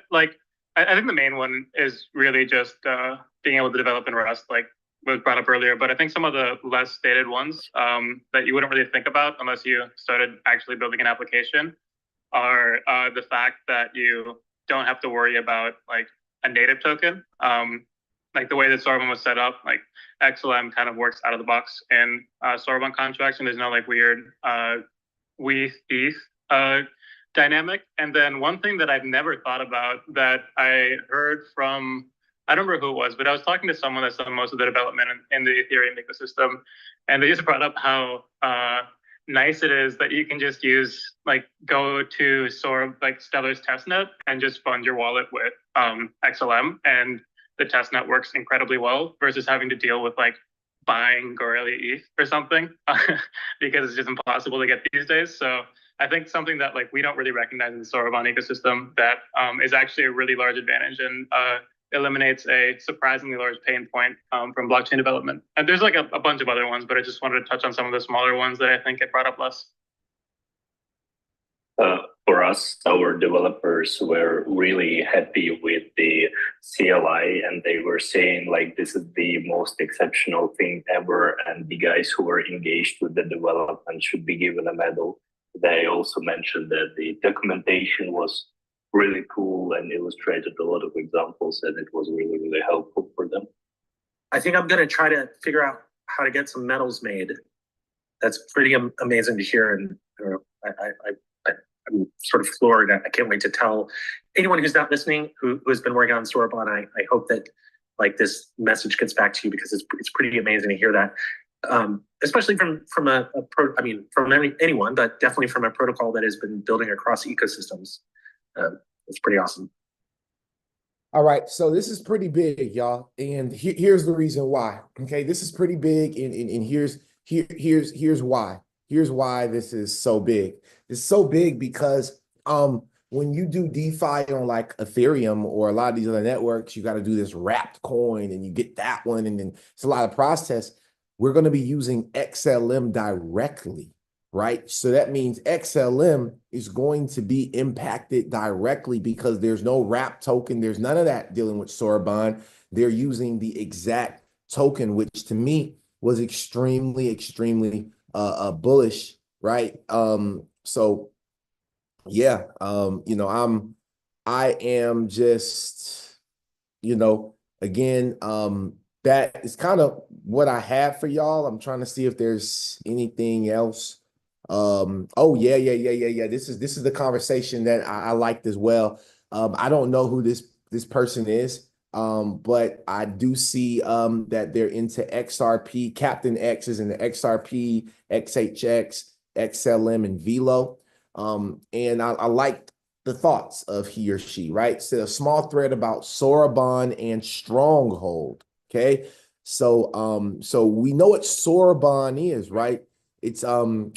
the main one is really just being able to develop in Rust, like was brought up earlier. But I think some of the less stated ones that you wouldn't really think about unless you started actually building an application are the fact that you don't have to worry about a native token. The way that Sorbonne was set up, XLM kind of works out of the box in Sorbonne contracts, and there's no weird ETH dynamic. And then one thing that I've never thought about that I heard from, I don't remember who it was, but I was talking to someone that's done most of the development in the Ethereum ecosystem, and they just brought up how nice it is that you can just use go to Stellar's testnet and just fund your wallet with XLM, and the testnet works incredibly well versus having to deal with buying Gorilla ETH or something because it's just impossible to get these days. So I think something that we don't really recognize in the Sorbonne ecosystem that is actually a really large advantage and eliminates a surprisingly large pain point from blockchain development. And there's a bunch of other ones, but I just wanted to touch on some of the smaller ones that I think get brought up less. For us, our developers were really happy with the CLI, and they were saying this is the most exceptional thing ever, and the guys who were engaged with the development should be given a medal. They also mentioned that the documentation was really cool and illustrated a lot of examples, and it was really, really helpful for them. I think I'm going to try to figure out how to get some medals made. That's pretty amazing to hear, and I'm sort of floored. I can't wait to tell anyone who's not listening who has been working on Sorbonne. I hope that like this message gets back to you, because it's pretty amazing to hear that, especially from anyone, but definitely from a protocol that has been building across ecosystems. It's pretty awesome. All right, so this is pretty big, y'all, and here's the reason why. Okay, this is pretty big, and here's why. Here's why this is so big. It's so big because when you do DeFi on like Ethereum or a lot of these other networks, you got to do this wrapped coin, and you get that one, and then it's a lot of process. We're going to be using XLM directly. Right? So that means XLM is going to be impacted directly because there's no wrap token. There's none of that dealing with Sorbonne. They're using the exact token, which to me was extremely, extremely bullish, right? So yeah, I am just, again, that is kind of what I have for y'all. I'm trying to see if there's anything else. Oh yeah. This is the conversation that I liked as well. I don't know who this person is, but I do see that they're into XRP. Captain X is in the XRP, XHX, XLM, and Velo. And I liked the thoughts of he or she, right? So a small thread about Sorbonne and Stronghold. Okay. So we know what Sorbonne is, right? It's Sorbonne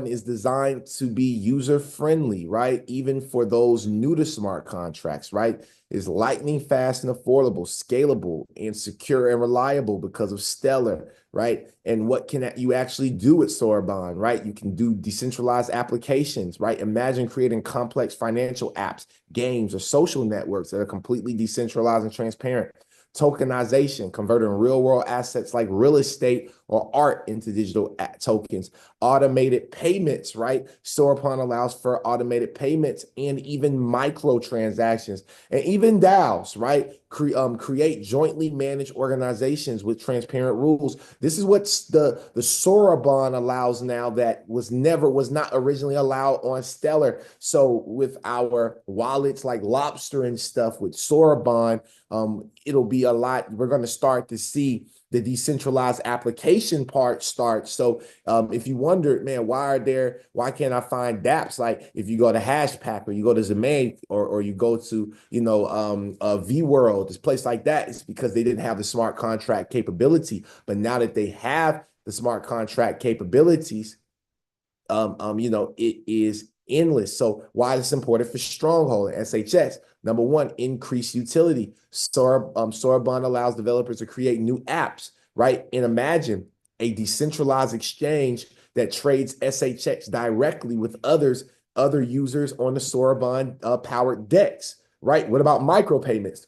is designed to be user friendly, right? Even for those new to smart contracts, right? It's lightning fast and affordable, scalable and secure and reliable because of Stellar, right? And what can you actually do with Sorbonne, right? You can do decentralized applications, right? Imagine creating complex financial apps, games, or social networks that are completely decentralized and transparent. Tokenization, converting real world assets like real estate or art into digital tokens. Automated payments, right? Sorbonne allows for automated payments and even microtransactions, and even DAOs, right? Create jointly managed organizations with transparent rules. This is what the Sorbonne allows now that was not originally allowed on Stellar. So with our wallets like Lobster and stuff with Sorbonne, it'll be a lot. We're going to start to see the decentralized application part start. So if you wondered, man, why can't I find dApps? Like if you go to Hashpack or you go to Zemain or you go to, VWorld, this place like that, it's because they didn't have the smart contract capability. But now that they have the smart contract capabilities, it is endless. So why is this important for Stronghold and SHX? Number one, increased utility. Sorbonne allows developers to create new apps, right? And imagine a decentralized exchange that trades SHX directly with other users on the Sorbonne powered DEX, right? What about micropayments?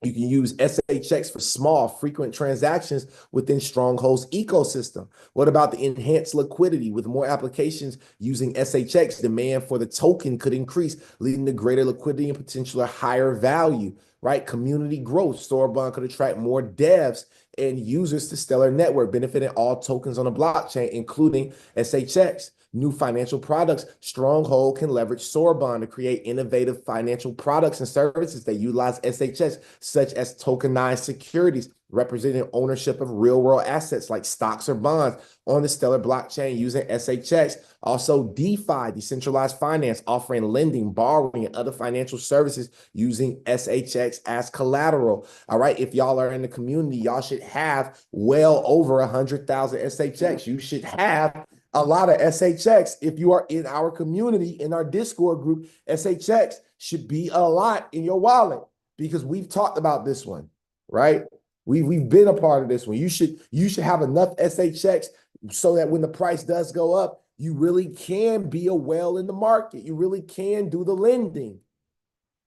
You can use SHX for small, frequent transactions within Stronghold's ecosystem. What about the enhanced liquidity? With more applications using SHX, demand for the token could increase, leading to greater liquidity and potentially higher value, right? Community growth. Sorbonne could attract more devs and users to Stellar Network, benefiting all tokens on the blockchain, including SHX. New financial products. Stronghold can leverage Sorbonne to create innovative financial products and services that utilize SHX, such as tokenized securities, representing ownership of real-world assets like stocks or bonds on the Stellar blockchain using SHX. Also, DeFi, decentralized finance, offering lending, borrowing, and other financial services using SHX as collateral. All right, if y'all are in the community, y'all should have well over 100,000 SHX. You should have a lot of SHX. If you are in our community, in our Discord group, SHX should be a lot in your wallet because we've talked about this one, right? We've been a part of this one. You should have enough SHX so that when the price does go up, you really can be a whale in the market. You really can do the lending.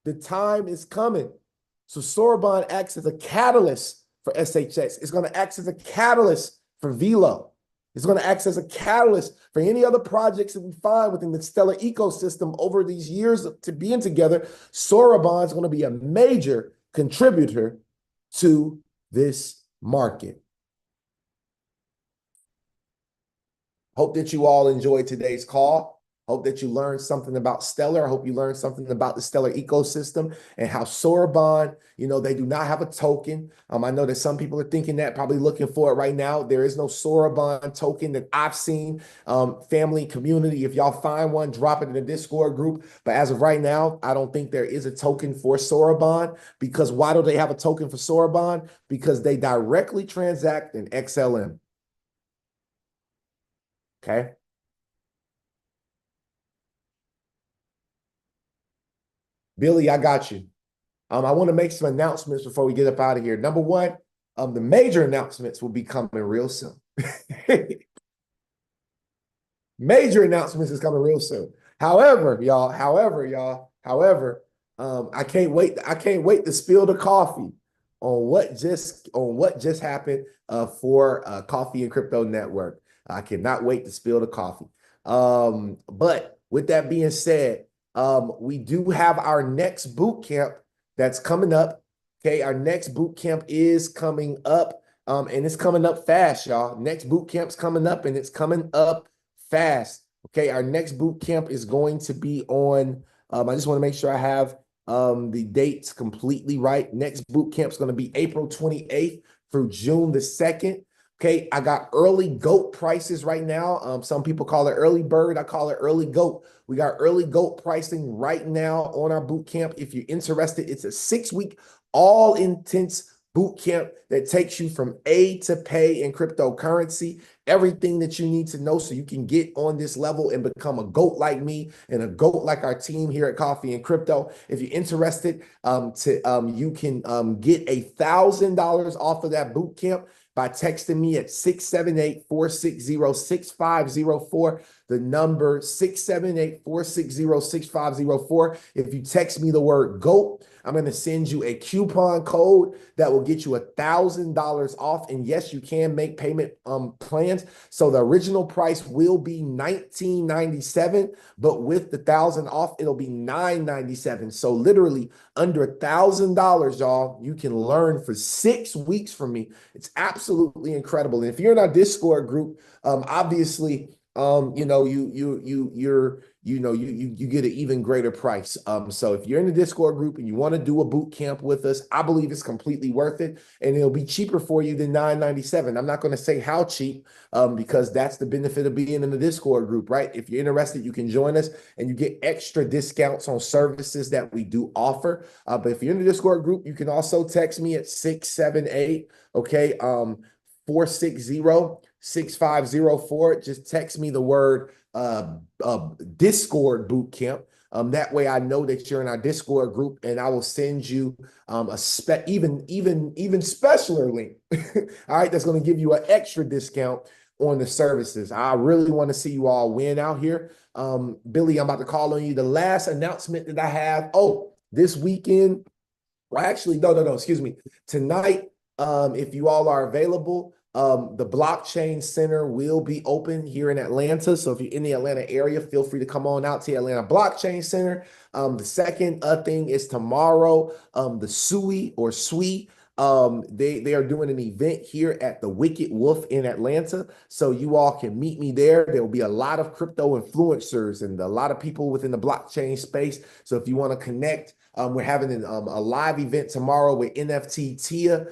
The time is coming. So Sorbonne acts as a catalyst for SHX. It's going to act as a catalyst for Velo. It's going to act as a catalyst for any other projects that we find within the Stellar ecosystem over these years to being together. Sorbonne is going to be a major contributor to this market. Hope that you all enjoyed today's call. Hope that you learned something about Stellar. I hope you learned something about the Stellar ecosystem and how Sorbonne, they do not have a token. I know that some people are thinking that, probably looking for it right now. There is no Sorbonne token that I've seen. Family, community, if y'all find one, drop it in the Discord group. But as of right now, I don't think there is a token for Sorbonne, because why do they have a token for Sorbonne? Because they directly transact in XLM. Okay. Billy, I got you. I want to make some announcements before we get up out of here. Number one, the major announcements will be coming real soon. Major announcements is coming real soon. However, I can't wait. I can't wait to spill the coffee on what just happened for Coffee and Crypto Network. I cannot wait to spill the coffee. But with that being said, we do have our next boot camp that's coming up. Okay, our next boot camp is coming up, and it's coming up fast, y'all. Next boot camp's coming up, and it's coming up fast. Okay, our next boot camp is going to be on. I just want to make sure I have the dates completely right. Next boot camp's going to be April 28th through June the 2nd. Okay, I got early GOAT prices right now. Some people call it early bird. I call it early GOAT. We got early GOAT pricing right now on our boot camp. If you're interested, it's a 6-week all intense boot camp that takes you from A to pay in cryptocurrency, everything that you need to know so you can get on this level and become a GOAT like me and a GOAT like our team here at Coffee and Crypto. If you're interested, you can get $1,000 off of that boot camp by texting me at 678-460-6504. The number 678-460-6504. If you text me the word GOAT, I'm going to send you a coupon code that will get you $1,000 off. And yes, you can make payment plans. So the original price will be $19.97, but with the $1,000 off, it'll be $9.97. So literally under $1,000, y'all, you can learn for 6 weeks from me. It's absolutely incredible. And if you're in our Discord group, obviously, you get an even greater price. So if you're in the Discord group and you want to do a boot camp with us, I believe it's completely worth it, and it'll be cheaper for you than $9.97. I'm not going to say how cheap, because that's the benefit of being in the Discord group, right? If you're interested, you can join us and you get extra discounts on services that we do offer. But if you're in the Discord group, you can also text me at 460-6504. Just text me the word Discord boot camp. That way I know that you're in our Discord group, and I will send you a even specialer link. All right, that's going to give you an extra discount on the services. I really want to see you all win out here. Billy, I'm about to call on you. The last announcement that I have, this weekend, well, actually, no, excuse me. Tonight, if you all are available, the Blockchain Center will be open here in Atlanta. So if you're in the Atlanta area, feel free to come on out to the Atlanta Blockchain Center. The second thing is tomorrow, the SUI or SWI. They are doing an event here at the Wicked Wolf in Atlanta. So you all can meet me there. There will be a lot of crypto influencers and a lot of people within the blockchain space. So if you want to connect, we're having a live event tomorrow with NFT Tia,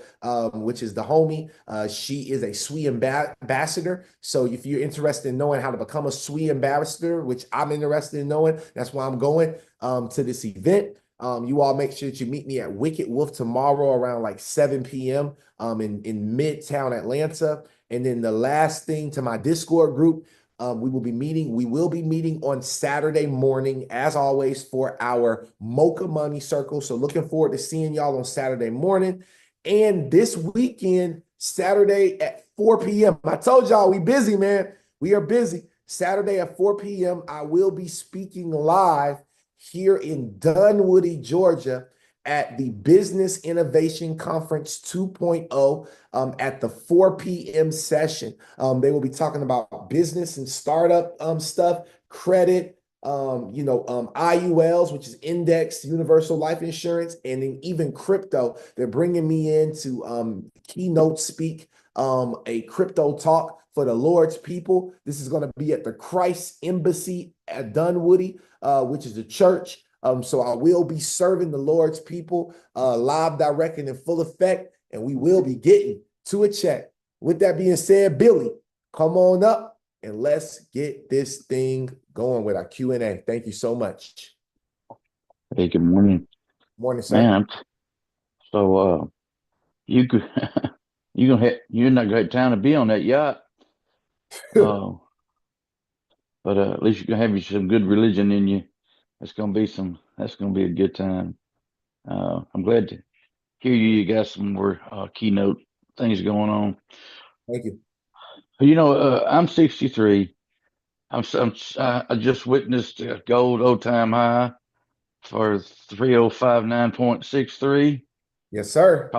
which is the homie. She is a SWI ambassador. So if you're interested in knowing how to become a SWI ambassador, which I'm interested in knowing, that's why I'm going to this event. You all make sure that you meet me at Wicked Wolf tomorrow around like 7 p.m. In Midtown Atlanta. And then the last thing, to my Discord group, we will be meeting on Saturday morning, as always, for our Mocha Money Circle. So looking forward to seeing y'all on Saturday morning. And this weekend, Saturday at 4 p.m. I told y'all we busy, man. We are busy. Saturday at 4 p.m., I will be speaking live here in Dunwoody, Georgia, at the Business Innovation Conference 2.0 at the 4 p.m. session. They will be talking about business and startup stuff, credit, IULs, which is Index Universal Life Insurance, and then even crypto. They're bringing me in to keynote speak a crypto talk for the Lord's people. This is going to be at the Christ Embassy at Dunwoody, which is a church. So I will be serving the Lord's people, live directing in full effect, and we will be getting to a check. With that being said, Billy, come on up and let's get this thing going with our Q&A. Thank you so much. Hey, good morning. Morning, sir. Man, so you could you're not gonna have time to be on that yacht. But at least you're gonna have you some good religion in you. That's gonna be a good time. I'm glad to hear you got some more keynote things going on. Thank you. I'm 63. I just witnessed a gold all-time high for 3059.63. Yes, sir.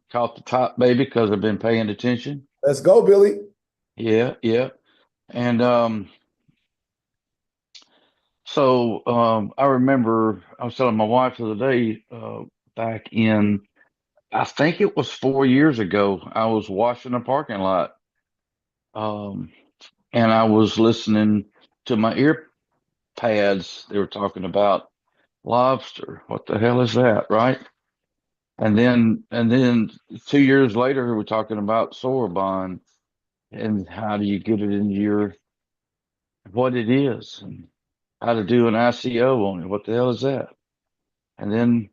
Caught the top, baby, because I've been paying attention. Let's go, Billy. Yeah. And I remember I was telling my wife the other day, back in, I think it was 4 years ago, I was washing a parking lot. And I was listening to my ear pads. They were talking about lobster. What the hell is that, right? And then 2 years later, we're talking about Sorbonne and how do you get it into what it is and how to do an ICO on it. What the hell is that? And then,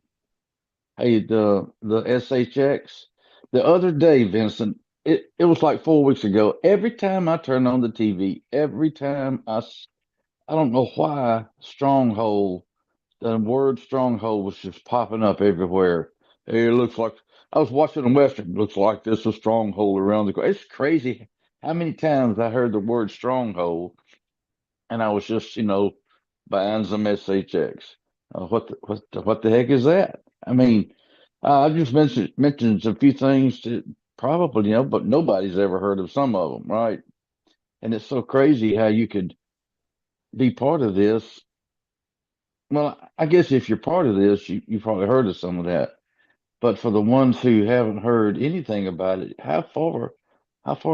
hey, the SHX. The other day, Vincent, it was like 4 weeks ago. Every time I turn on the TV, every time I don't know why the word stronghold was just popping up everywhere. It looks like I was watching a Western. Looks like there's a stronghold around the corner. It's crazy how many times I heard the word stronghold, and I was just, buying some SHX. What the heck is that? I mean, I just mentioned a few things that probably, but nobody's ever heard of some of them, right? And it's so crazy how you could be part of this. Well, I guess if you're part of this, you probably heard of some of that. But for the ones who haven't heard anything about it, how far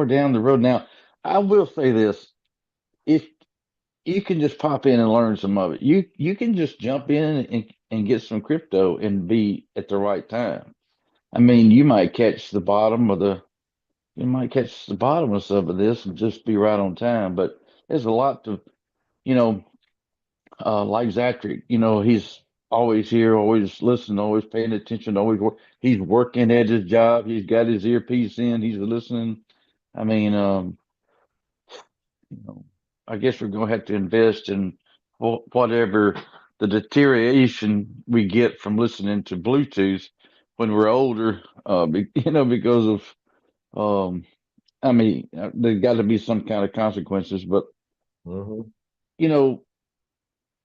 down the road? Now, I will say this: if you can just pop in and learn some of it, you can just jump in and get some crypto and be at the right time. I mean, you might catch the bottom of some of this and just be right on time. But there's a lot to, you know, like Zatrick, he's always here, always listening, always paying attention, he's working at his job. He's got his earpiece in. He's listening. I mean, I guess we're going to have to invest in whatever the deterioration we get from listening to Bluetooth when we're older, because of, there's got to be some kind of consequences. But,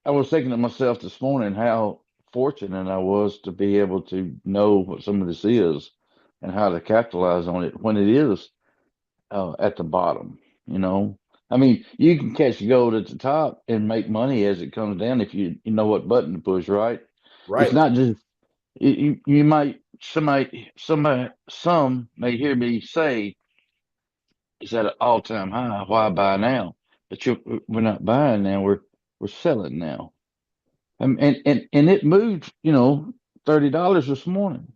I was thinking to myself this morning how fortunate I was to be able to know what some of this is and how to capitalize on it when it is at the bottom. I mean, you can catch gold at the top and make money as it comes down if you know what button to push, right? Right. It's not just you might some may hear me say it's at an all-time high. Why buy now? But we're not buying now. We're selling now. And it moved, $30 this morning.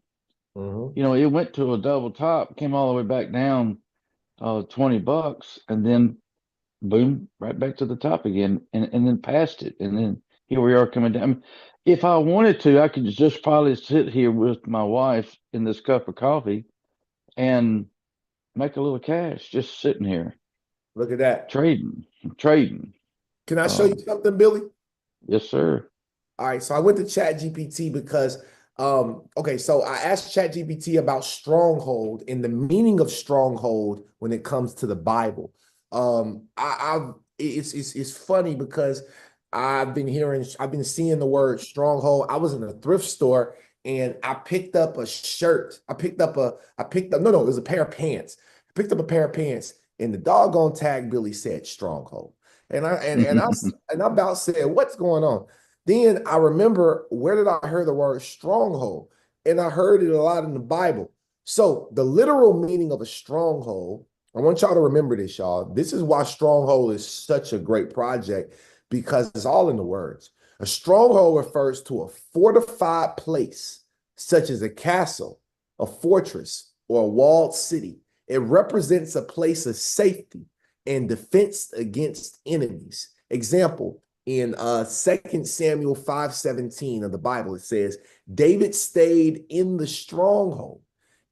It went to a double top, came all the way back down $20, and then boom, right back to the top again, and then past it, and then here we are coming down. I mean, if I wanted to, I could just probably sit here with my wife in this cup of coffee and make a little cash just sitting here. Look at that. Trading. Can I show you something, Billy? Yes, sir. All right, so I went to ChatGPT because, so I asked ChatGPT about stronghold and the meaning of stronghold when it comes to the Bible. It's funny because I've been seeing the word stronghold. I was in a thrift store and I picked up a shirt. It was a pair of pants. I picked up a pair of pants and the doggone tag Billy said stronghold. And I about said, what's going on? Then I remember, where did I hear the word stronghold? And I heard it a lot in the Bible. So the literal meaning of a stronghold I want y'all to remember this, y'all. This is why Stronghold is such a great project, because it's all in the words. A stronghold refers to a fortified place, such as a castle, a fortress, or a walled city. It represents a place of safety and defense against enemies. Example, in 2 Samuel 5:17 of the Bible, it says, David stayed in the stronghold,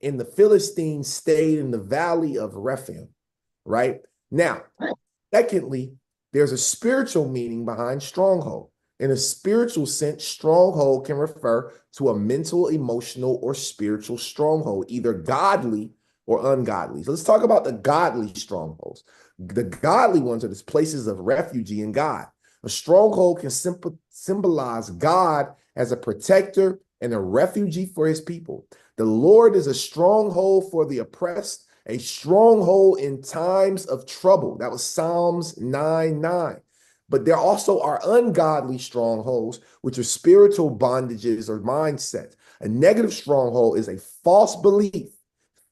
and the Philistines stayed in the valley of Rephaim, right? Now, secondly, there's a spiritual meaning behind stronghold. In a spiritual sense, stronghold can refer to a mental, emotional, or spiritual stronghold, either godly or ungodly. So let's talk about the godly strongholds. The godly ones are the places of refuge in God. A stronghold can symbolize God as a protector and a refugee for his people. The Lord is a stronghold for the oppressed, a stronghold in times of trouble. That was Psalms 9:9. But there also are ungodly strongholds, which are spiritual bondages or mindsets. A negative stronghold is a false belief,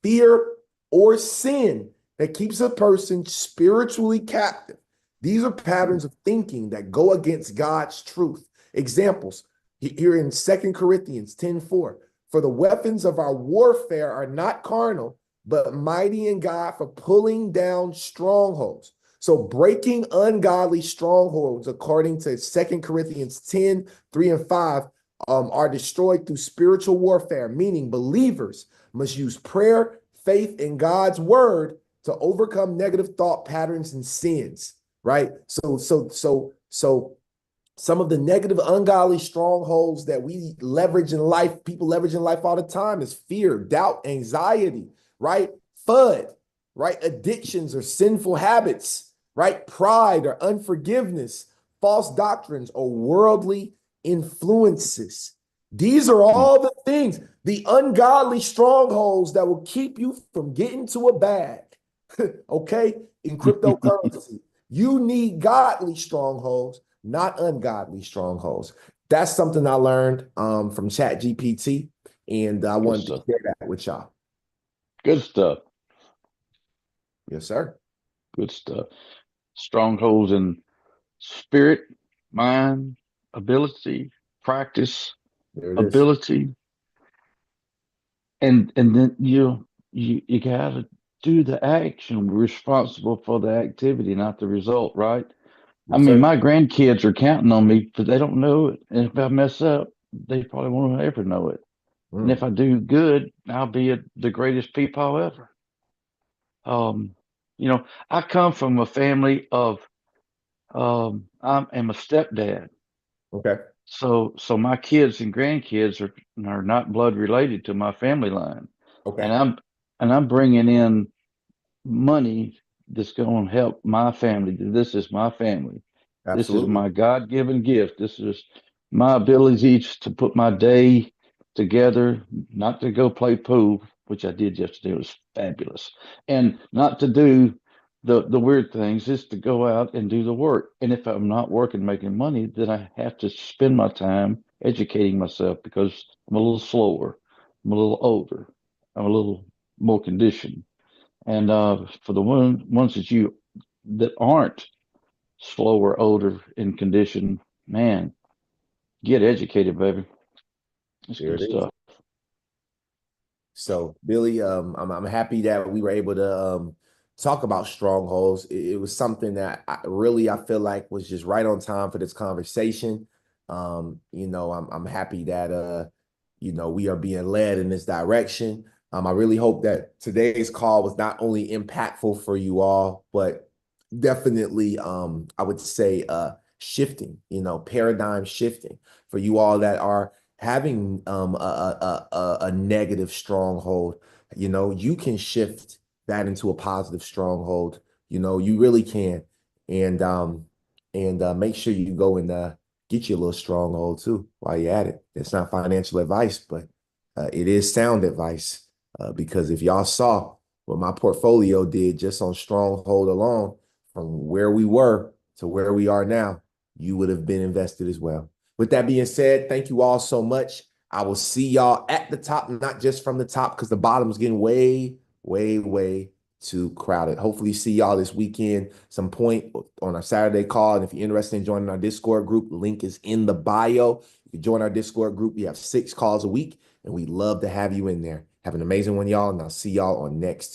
fear, or sin that keeps a person spiritually captive. These are patterns of thinking that go against God's truth. Examples here in 2 Corinthians 10:4. For the weapons of our warfare are not carnal, but mighty in God for pulling down strongholds. So breaking ungodly strongholds, according to 2 Corinthians 10:3-5, are destroyed through spiritual warfare, meaning believers must use prayer, faith in God's word to overcome negative thought patterns and sins, right? So some of the negative, ungodly strongholds that we leverage in life, people leverage in life all the time, is fear, doubt, anxiety, right? FUD, right? Addictions or sinful habits, right? Pride or unforgiveness, false doctrines or worldly influences. These are all the things, the ungodly strongholds that will keep you from getting to a bag, okay? In cryptocurrency, you need godly strongholds, not ungodly strongholds. That's something I learned from ChatGPT, and I wanted to share that with y'all. Good stuff. Yes, sir. Good stuff. Strongholds in spirit, mind, ability, practice, ability. And then you gotta do the action. We're responsible for the activity, not the result, right? Yes, I mean, sir. my grandkids are counting on me, but they don't know it. And if I mess up, they probably won't ever know it. And if I do good, I'll be the greatest peepaw ever. I come from a family of I am a stepdad. Okay. So my kids and grandkids are not blood related to my family line. Okay. And I'm bringing in money that's going to help my family. This is my family. Absolutely. This is my God-given gift. This is my ability to put my day together, not to go play pool, which I did yesterday. It was fabulous. And not to do the weird things, is to go out and do the work. And if I'm not working, making money, then I have to spend my time educating myself, because I'm a little slower. I'm a little older. I'm a little more conditioned. And for the ones that aren't slower, older, in condition, man, get educated, baby. It's good stuff. So, Billy, I'm happy that we were able to talk about strongholds. It was something that I feel like was just right on time for this conversation. I'm happy that we are being led in this direction. I really hope that today's call was not only impactful for you all, but definitely I would say shifting, paradigm shifting for you all that are having a negative stronghold. You can shift that into a positive stronghold. You really can. And make sure you go and get you a little stronghold too while you're at it. It's not financial advice, but it is sound advice, because if y'all saw what my portfolio did just on stronghold alone, from where we were to where we are now, you would have been invested as well. With that being said, thank you all so much. I will see y'all at the top, not just from the top, because the bottom is getting way, way, way too crowded. Hopefully see y'all this weekend, some point on our Saturday call. And if you're interested in joining our Discord group, link is in the bio. You can join our Discord group. We have 6 calls a week, and we'd love to have you in there. Have an amazing one, y'all, and I'll see y'all on next